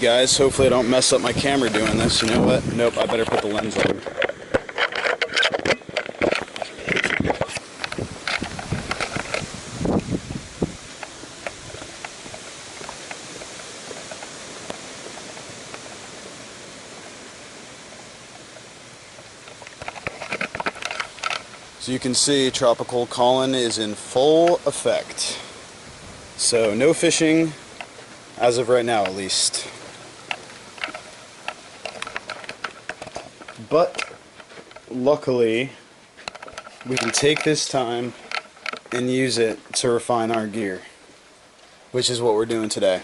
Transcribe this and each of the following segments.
Guys, hopefully I don't mess up my camera doing this. You know what? Nope, I better put the lens on. So you can see Tropical Colin is in full effect. So no fishing as of right now, at least. But luckily we can take this time and use it to refine our gear, which is what we're doing today.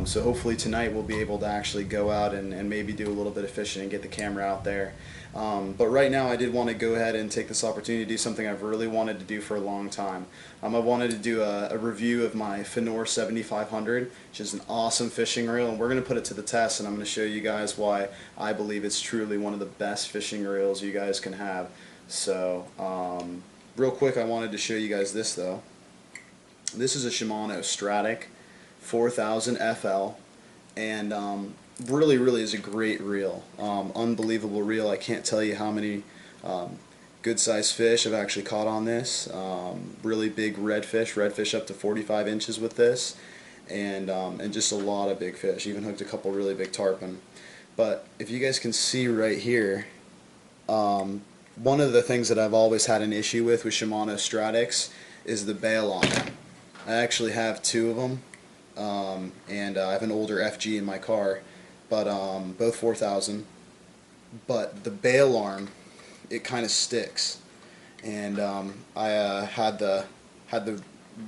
So hopefully tonight we'll be able to actually go out and maybe do a little bit of fishing and get the camera out there. But right now I did want to go ahead and take this opportunity to do something I've really wanted to do for a long time. I wanted to do a review of my Penn 7500, which is an awesome fishing reel, and we're going to put it to the test, and I'm going to show you guys why I believe it's truly one of the best fishing reels you guys can have. So real quick, I wanted to show you guys this though. This is a Shimano Stradic 4000 FL, and really is a great reel. Unbelievable reel. I can't tell you how many good sized fish I've actually caught on this. Really big redfish up to 45 inches with this, and just a lot of big fish. Even hooked a couple really big tarpon. But if you guys can see right here, one of the things that I've always had an issue with Shimano Stradics is the bail on them. I actually have two of them. And I have an older FG in my car, but both 4000, but the bail arm, it kind of sticks, and I had the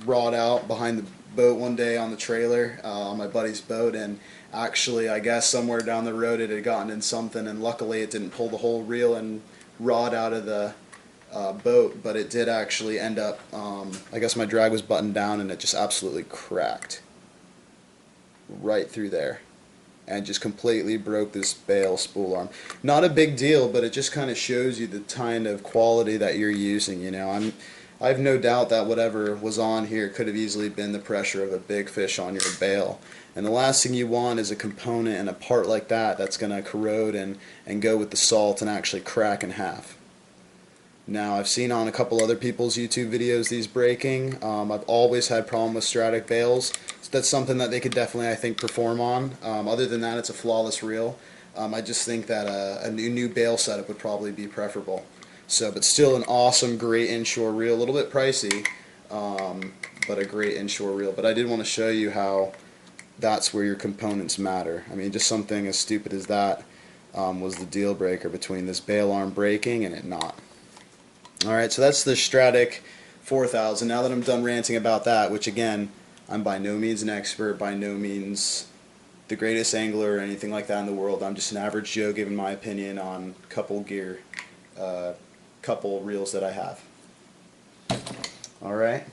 rod out behind the boat one day on the trailer on my buddy's boat, and actually I guess somewhere down the road it had gotten in something, and luckily it didn't pull the whole reel and rod out of the boat, but it did actually end up, I guess my drag was buttoned down and it just absolutely cracked right through there and just completely broke this bail spool arm. Not a big deal, but it just kind of shows you the kind of quality that you're using. You know, I've no doubt that whatever was on here could have easily been the pressure of a big fish on your bail, and the last thing you want is a component and a part like that that's going to corrode and go with the salt and actually crack in half. Now, I've seen on a couple other people's YouTube videos these breaking. I've always had problem with Stradic bails. So that's something that they could definitely, I think, perform on. Other than that, it's a flawless reel. I just think that a new bail setup would probably be preferable. So, but still an awesome, great inshore reel. A little bit pricey, but a great inshore reel. But I did want to show you how that's where your components matter. I mean, just something as stupid as that was the deal breaker between this bail arm breaking and it not. Alright, so that's the Stradic 4000. Now that I'm done ranting about that, which again, I'm by no means an expert, by no means the greatest angler or anything like that in the world. I'm just an average Joe giving my opinion on couple gear, couple reels that I have. Alright.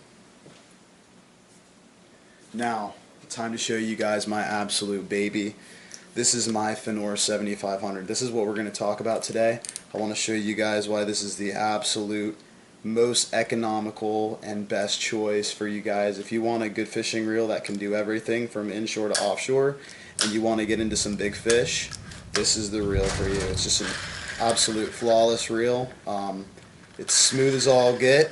Now, time to show you guys my absolute baby. This is my Penn 7500. This is what we're going to talk about today. I want to show you guys why this is the absolute most economical and best choice for you guys. If you want a good fishing reel that can do everything from inshore to offshore, and you want to get into some big fish, this is the reel for you. It's just an absolute flawless reel. It's smooth as all get.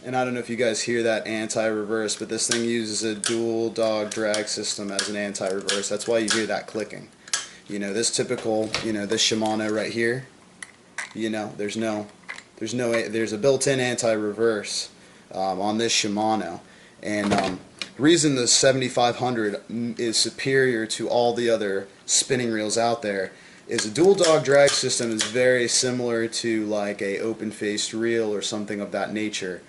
And I don't know if you guys hear that anti-reverse, but this thing uses a dual dog drag system as an anti-reverse. That's why you hear that clicking. You know, this typical, you know, this Shimano right here, you know, there's a built-in anti-reverse on this Shimano. And the reason the 7500 is superior to all the other spinning reels out there is a dual dog drag system is very similar to like a open-faced reel or something of that nature,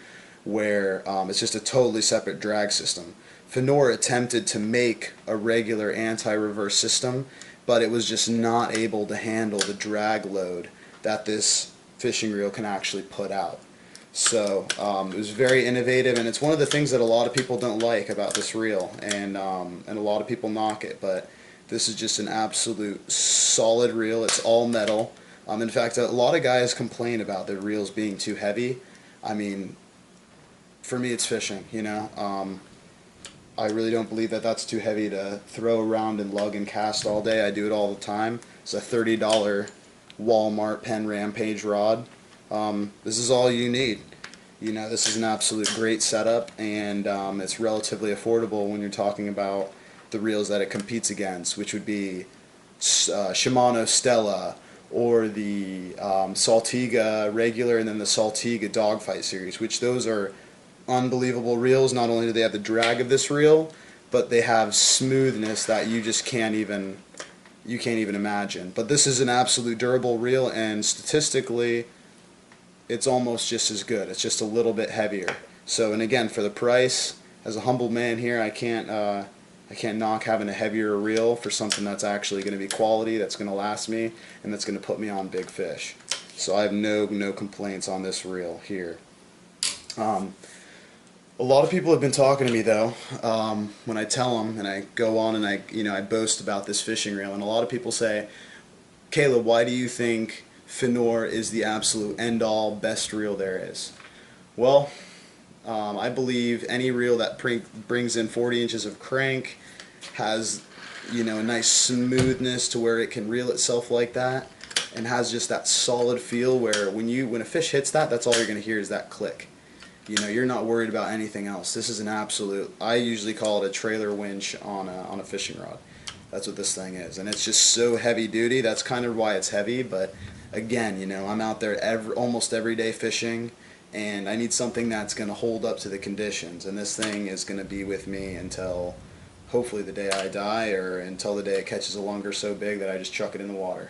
where it's just a totally separate drag system. Penn attempted to make a regular anti-reverse system, but it was just not able to handle the drag load that this fishing reel can actually put out. So it was very innovative, and it's one of the things that a lot of people don't like about this reel, and a lot of people knock it, but this is just an absolute solid reel. It's all metal. In fact, a lot of guys complain about their reels being too heavy. I mean, for me it's fishing, you know. I really don't believe that that's too heavy to throw around and lug and cast all day. I do it all the time. It's a $30 Walmart Penn Rampage rod. This is all you need. You know, this is an absolute great setup, and it's relatively affordable when you're talking about the reels that it competes against, which would be Shimano Stella, or the Saltiga regular, and then the Saltiga Dogfight series, which those are unbelievable reels. Not only do they have the drag of this reel, but they have smoothness that you just can't even imagine. But this is an absolute durable reel, and statistically it's almost just as good. It's just a little bit heavier. So, and again, for the price, as a humble man here, I can't knock having a heavier reel for something that's actually going to be quality, that's going to last me, and that's going to put me on big fish. So I have no complaints on this reel here. A lot of people have been talking to me though, when I tell them and I go on and I boast about this fishing reel, and a lot of people say, Caleb, why do you think Finor is the absolute end-all best reel there is? Well, I believe any reel that brings in 40 inches of crank, has a nice smoothness to where it can reel itself like that, and has just that solid feel where when a fish hits that, that's all you're going to hear is that click. You're not worried about anything else. This is an absolute, I usually call it a trailer winch on a fishing rod. That's what this thing is, and it's just so heavy duty. That's kind of why it's heavy. But again, I'm out there almost every day fishing, and I need something that's going to hold up to the conditions, and this thing is going to be with me until hopefully the day I die, or until the day it catches a lunger so big that I just chuck it in the water.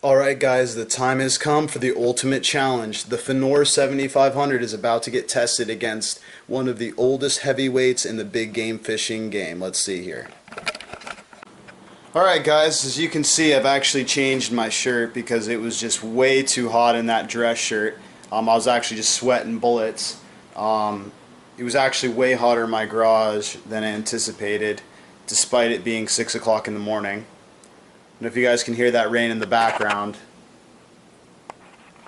Alright guys, the time has come for the ultimate challenge. The Finor 7500 is about to get tested against one of the oldest heavyweights in the big game fishing game. Let's see here. Alright guys, as you can see, I've actually changed my shirt because it was just way too hot in that dress shirt. I was actually just sweating bullets. It was actually way hotter in my garage than I anticipated, despite it being 6 o'clock in the morning. I don't know if you guys can hear that rain in the background.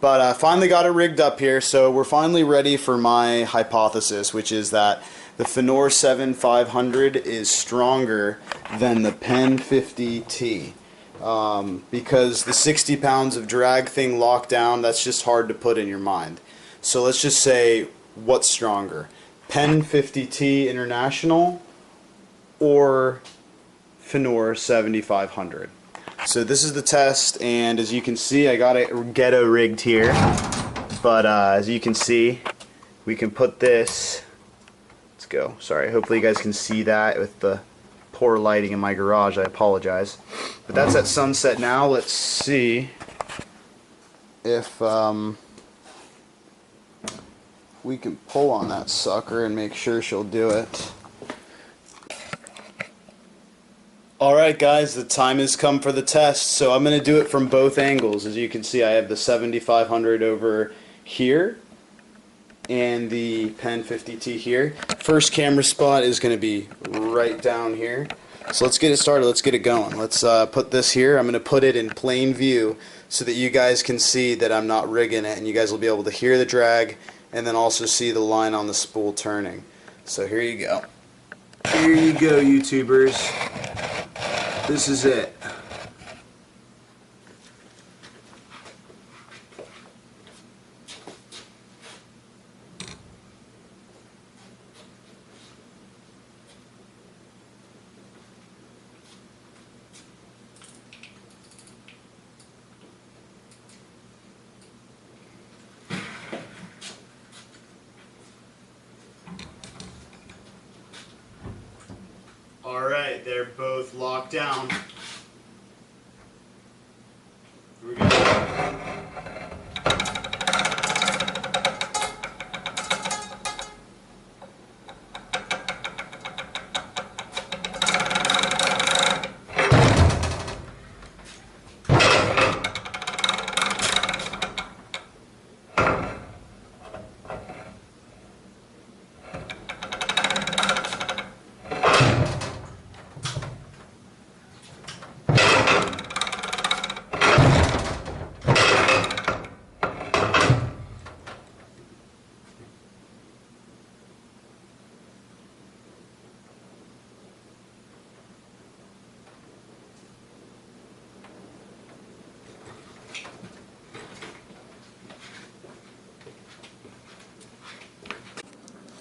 But I finally got it rigged up here, so we're finally ready for my hypothesis, which is that the Finor 7500 is stronger than the Penn50t. Because the 60 pounds of drag thing locked down, that's just hard to put in your mind. So let's just say, what's stronger? Penn50t International or Finor 7500? So this is the test, and as you can see, I got it ghetto rigged here. But as you can see, we can put this. Let's go. Sorry, hopefully you guys can see that with the poor lighting in my garage. I apologize. But that's at sunset now. Let's see if we can pull on that sucker and make sure she'll do it. Alright guys, the time has come for the test, so I'm going to do it from both angles. As you can see, I have the 7500 over here and the Penn50t here. First camera spot is going to be right down here. So let's get it started, let's get it going. Let's put this here. I'm going to put it in plain view so that you guys can see that I'm not rigging it, and you guys will be able to hear the drag and then also see the line on the spool turning. So here you go. Here you go, YouTubers. This is it. Alright, they're both locked down. Here we go.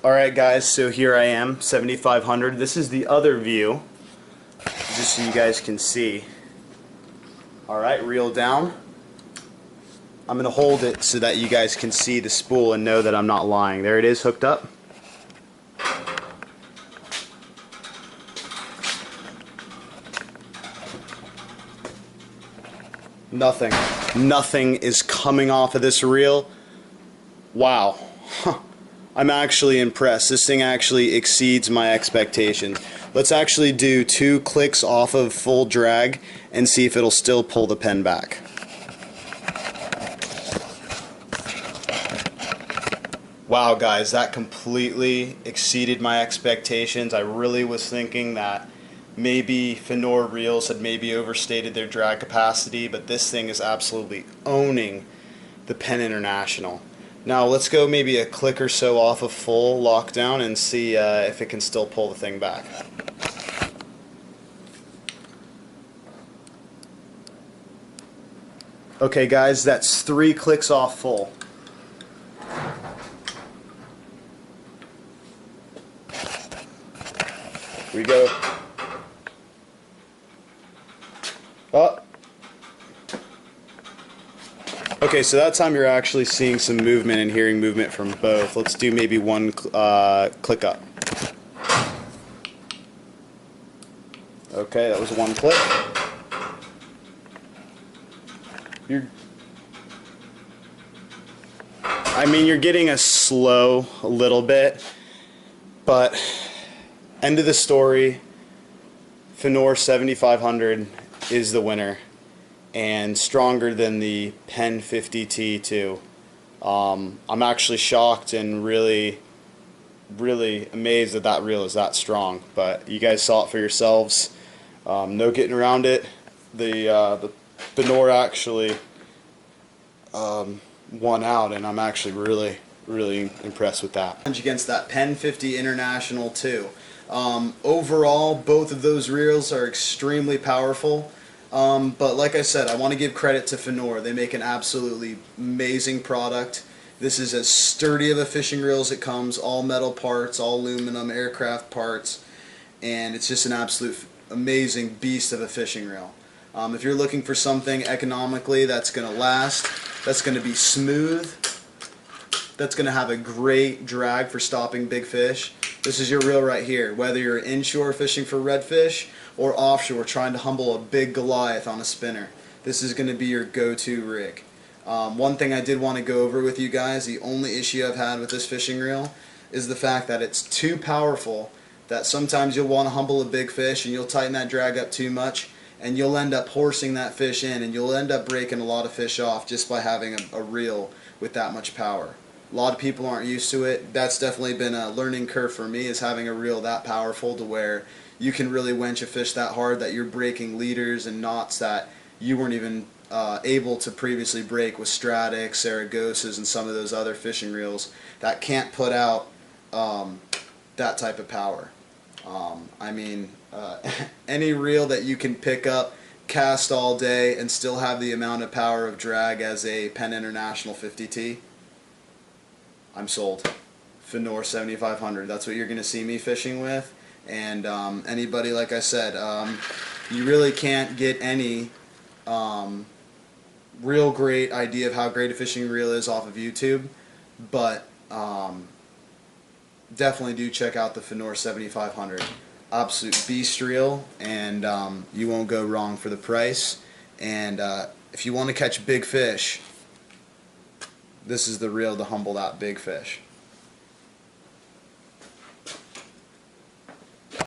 Alright guys, so here I am, 7500. This is the other view, just so you guys can see. Alright, reel down. I'm going to hold it so that you guys can see the spool and know that I'm not lying. There it is, hooked up. Nothing is coming off of this reel. Wow. I'm actually impressed. This thing actually exceeds my expectations. Let's actually do 2 clicks off of full drag and see if it'll still pull the pen back. Wow guys, that completely exceeded my expectations. I really was thinking that maybe Fenor reels had maybe overstated their drag capacity, but this thing is absolutely owning the Penn International. Now let's go maybe a click or so off of full lockdown and see if it can still pull the thing back. Okay guys, that's 3 clicks off full. Here we go. Oh. Okay, so that time you're actually seeing some movement and hearing movement from both. Let's do maybe 1 click up. Okay, that was 1 click. You're getting a slow a little bit, but end of the story, Fenor 7500 is the winner and stronger than the Penn50t II. I'm actually shocked and really amazed that that reel is that strong, but you guys saw it for yourselves. No getting around it. The Fenor actually won out, and I'm actually really impressed with that. Against that Penn50t International II. Overall, both of those reels are extremely powerful. But like I said, I want to give credit to Fenor. They make an absolutely amazing product. This is as sturdy of a fishing reel as it comes, all metal parts, all aluminum, aircraft parts, and it's just an absolute amazing beast of a fishing reel. If you're looking for something economically that's going to last, that's going to be smooth, that's going to have a great drag for stopping big fish, this is your reel right here. Whether you're inshore fishing for redfish or offshore trying to humble a big Goliath on a spinner, this is going to be your go-to rig. One thing I did want to go over with you guys, the only issue I've had with this fishing reel is the fact that it's too powerful, that sometimes you'll want to humble a big fish and you'll tighten that drag up too much and you'll end up horsing that fish in and you'll end up breaking a lot of fish off just by having a reel with that much power. A lot of people aren't used to it. That's definitely been a learning curve for me, is having a reel that powerful to where you can really winch a fish that hard that you're breaking leaders and knots that you weren't even able to previously break with Stradic, Saragosas, and some of those other fishing reels that can't put out that type of power. Any reel that you can pick up, cast all day, and still have the amount of power of drag as a Penn International 50T, I'm sold. Fenor 7500, that's what you're going to see me fishing with. And anybody, like I said, you really can't get any real great idea of how great a fishing reel is off of YouTube, but definitely do check out the Fenor 7500. Absolute beast reel, and you won't go wrong for the price. And if you want to catch big fish, this is the reel to humble that big fish.